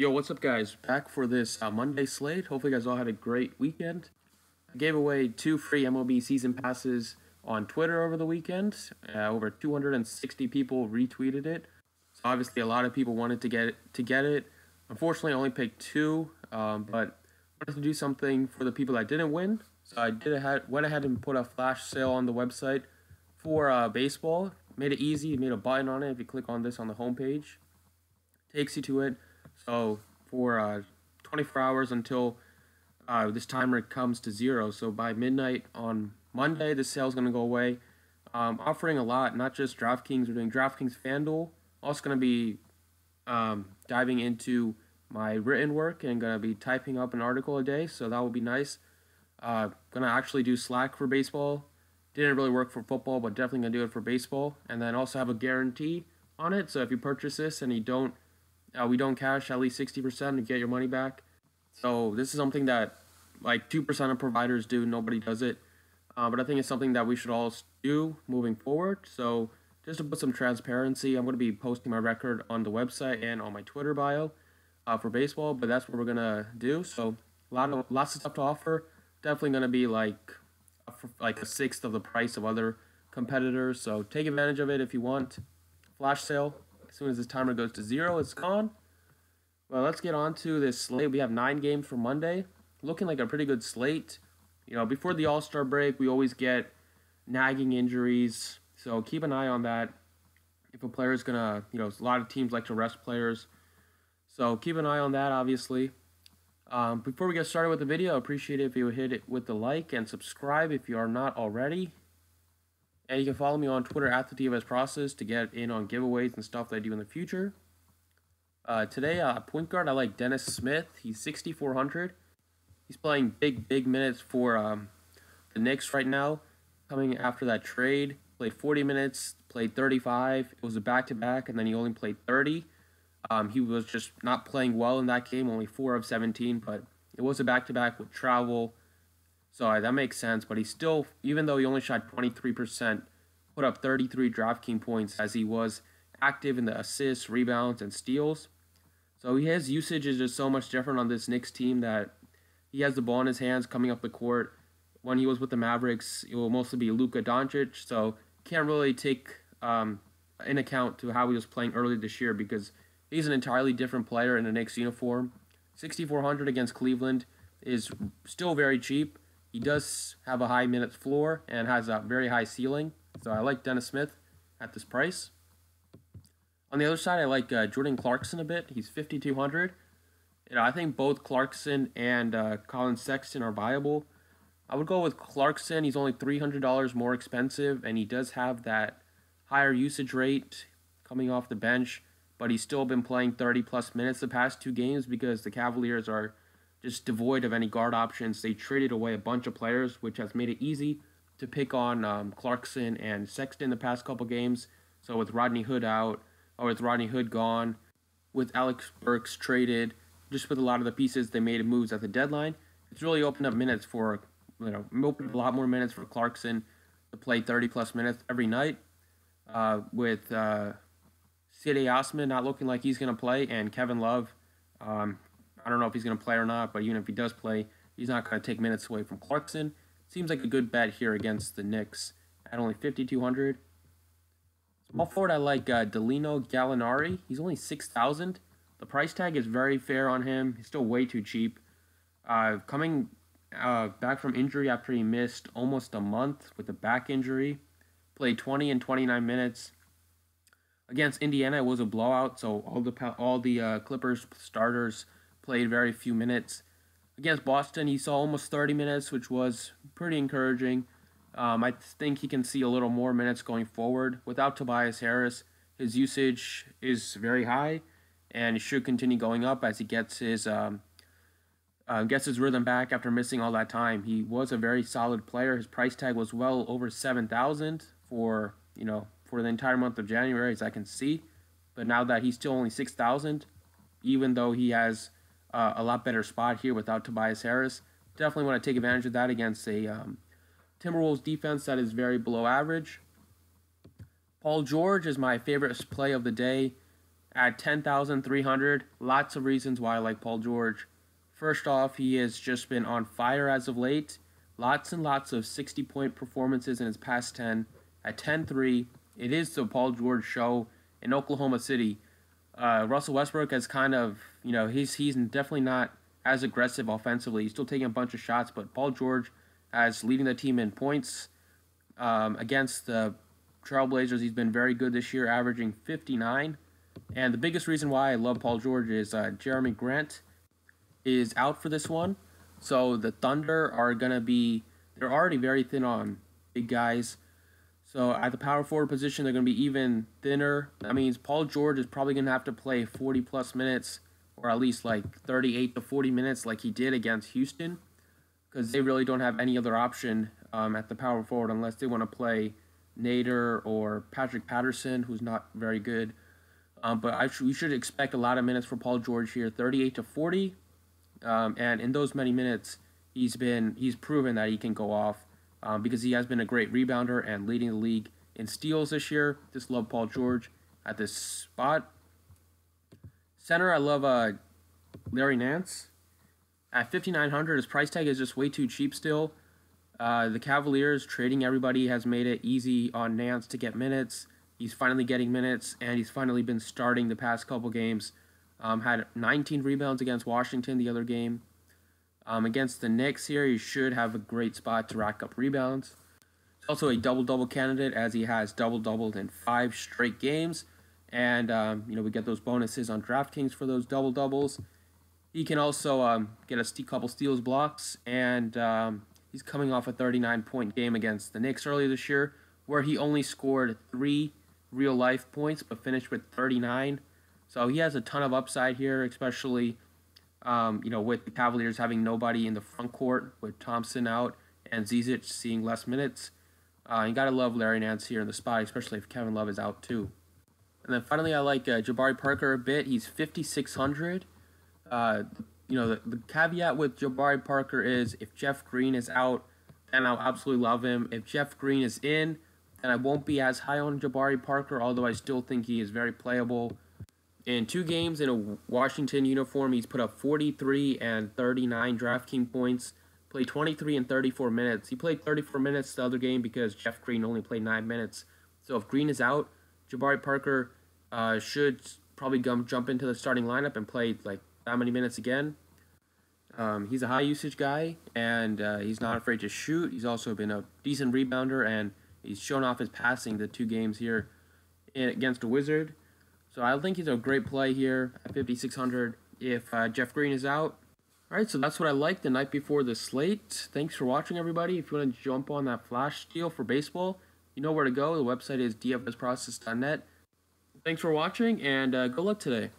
Yo, what's up, guys? Back for this Monday slate. Hopefully, you guys all had a great weekend. I gave away 2 free MLB season passes on Twitter over the weekend. Over 260 people retweeted it. So obviously, a lot of people wanted to get it. Unfortunately, I only picked two, but I wanted to do something for the people that didn't win. So went ahead and put a flash sale on the website for baseball. Made it easy. Made a button on it. If you click on this on the homepage, takes you to it. So for 24 hours until this timer comes to zero. So by midnight on Monday, the sale is going to go away. Offering a lot, not just DraftKings. We're doing DraftKings FanDuel. Also going to be diving into my written work and going to be typing up an article a day. So that will be nice. Going to actually do Slack for baseball. Didn't really work for football, but definitely going to do it for baseball. And then also have a guarantee on it. So if you purchase this and we don't cash at least 60% to get your money back. So this is something that like 2% of providers do. Nobody does it. But I think it's something that we should all do moving forward. So just to put some transparency, I'm going to be posting my record on the website and on my Twitter bio for baseball. But that's what we're going to do. So lots of stuff to offer. Definitely going to be like a sixth of the price of other competitors. So take advantage of it if you want. Flash sale. As soon as this timer goes to zero, it's gone. Well, let's get on to this slate. We have 9 games for Monday. Looking like a pretty good slate. You know, before the All-Star break, we always get nagging injuries. So keep an eye on that. If a player is going to, a lot of teams like to rest players. So keep an eye on that, obviously. Before we get started with the video, I appreciate it if you would hit it with the like and subscribe if you are not already. And you can follow me on Twitter at the TFS Process to get in on giveaways and stuff that I do in the future. Today, point guard, I like Dennis Smith. He's 6,400. He's playing big minutes for the Knicks right now. Coming after that trade, played 40 minutes, played 35. It was a back-to-back, and then he only played 30. He was just not playing well in that game, only 4 of 17, but it was a back-to-back with travel. So that makes sense, but he still, even though he only shot 23%, put up 33 DraftKings points as he was active in the assists, rebounds, and steals. So his usage is just so much different on this Knicks team that he has the ball in his hands coming up the court. When he was with the Mavericks, it will mostly be Luka Doncic, so can't really take in account to how he was playing early this year because he's an entirely different player in a Knicks uniform. 6,400 against Cleveland is still very cheap. He does have a high minutes floor and has a very high ceiling. So I like Dennis Smith at this price. On the other side, I like Jordan Clarkson a bit. He's 5,200. I think both Clarkson and Colin Sexton are viable. I would go with Clarkson. He's only $300 more expensive, and he does have that higher usage rate coming off the bench, but he's still been playing 30-plus minutes the past 2 games because the Cavaliers are just devoid of any guard options. They traded away a bunch of players, which has made it easy to pick on Clarkson and Sexton the past couple games. So with Rodney Hood out, or with Rodney Hood gone, with Alex Burks traded, just with a lot of the pieces they made moves at the deadline, it's really opened up minutes for, opened up a lot more minutes for Clarkson to play 30-plus minutes every night. With Cedi Osman not looking like he's going to play, and Kevin Love, I don't know if he's going to play or not, but even if he does play, he's not going to take minutes away from Clarkson. Seems like a good bet here against the Knicks at only 5,200. Small forward, I like Delino Gallinari. He's only 6,000. The price tag is very fair on him. He's still way too cheap. Coming back from injury after he missed almost a month with a back injury. Played 20 and 29 minutes. Against Indiana, it was a blowout, so all the Clippers starters played very few minutes. Against Boston, he saw almost 30 minutes, which was pretty encouraging. I think he can see a little more minutes going forward. Without Tobias Harris, his usage is very high, and it should continue going up as he gets his rhythm back after missing all that time. He was a very solid player. His price tag was well over 7,000 for the entire month of January, as I can see. But now that he's still only 6,000, even though he has a lot better spot here without Tobias Harris, definitely want to take advantage of that against a Timberwolves defense that is very below average. Paul George is my favorite play of the day. at 10,300. Lots of reasons why I like Paul George. First off, he has just been on fire as of late. Lots and lots of 60-point performances in his past 10. At 10-3, it is the Paul George show in Oklahoma City. Russell Westbrook has kind of, he's definitely not as aggressive offensively. He's still taking a bunch of shots, but Paul George has leading the team in points. Against the Trailblazers, he's been very good this year, averaging 59. And the biggest reason why I love Paul George is Jeremy Grant is out for this one. So the Thunder are going to be, they're already very thin on big guys. So at the power forward position, they're going to be even thinner. That means Paul George is probably going to have to play 40-plus minutes, or at least like 38 to 40 minutes like he did against Houston, because they really don't have any other option at the power forward unless they want to play Nader or Patrick Patterson, who's not very good. But we should expect a lot of minutes for Paul George here, 38 to 40. And in those many minutes, he's proven that he can go off because he has been a great rebounder and leading the league in steals this year. Just love Paul George at this spot. Center, I love Larry Nance. At 5,900, his price tag is just way too cheap still. The Cavaliers trading everybody has made it easy on Nance to get minutes. He's finally getting minutes, and he's finally been starting the past couple games. Had 19 rebounds against Washington the other game. Against the Knicks here, he should have a great spot to rack up rebounds. He's also a double-double candidate, as he has double-doubled in 5 straight games. And, we get those bonuses on DraftKings for those double-doubles. He can also get a couple steals, blocks, and he's coming off a 39-point game against the Knicks earlier this year, where he only scored 3 real-life points, but finished with 39. So he has a ton of upside here, especially, with the Cavaliers having nobody in the front court, with Thompson out and Zizic seeing less minutes. You got to love Larry Nance here in the spot, especially if Kevin Love is out too. And then finally, I like Jabari Parker a bit. He's 5,600. The caveat with Jabari Parker is if Jeff Green is out, then I'll absolutely love him. If Jeff Green is in, then I won't be as high on Jabari Parker, although I still think he is very playable. In 2 games in a Washington uniform, he's put up 43 and 39 DraftKings points, played 23 and 34 minutes. He played 34 minutes the other game because Jeff Green only played 9 minutes. So if Green is out, Jabari Parker should probably jump into the starting lineup and play like that many minutes again. He's a high usage guy, and he's not afraid to shoot. He's also been a decent rebounder, and he's shown off his passing the 2 games here against the Wizard. So I think he's a great play here at 5,600 if Jeff Green is out. All right, so that's what I like the night before the slate. Thanks for watching, everybody. If you want to jump on that flash deal for baseball, you know where to go. The website is dfsprocess.net. Thanks for watching, and good luck today.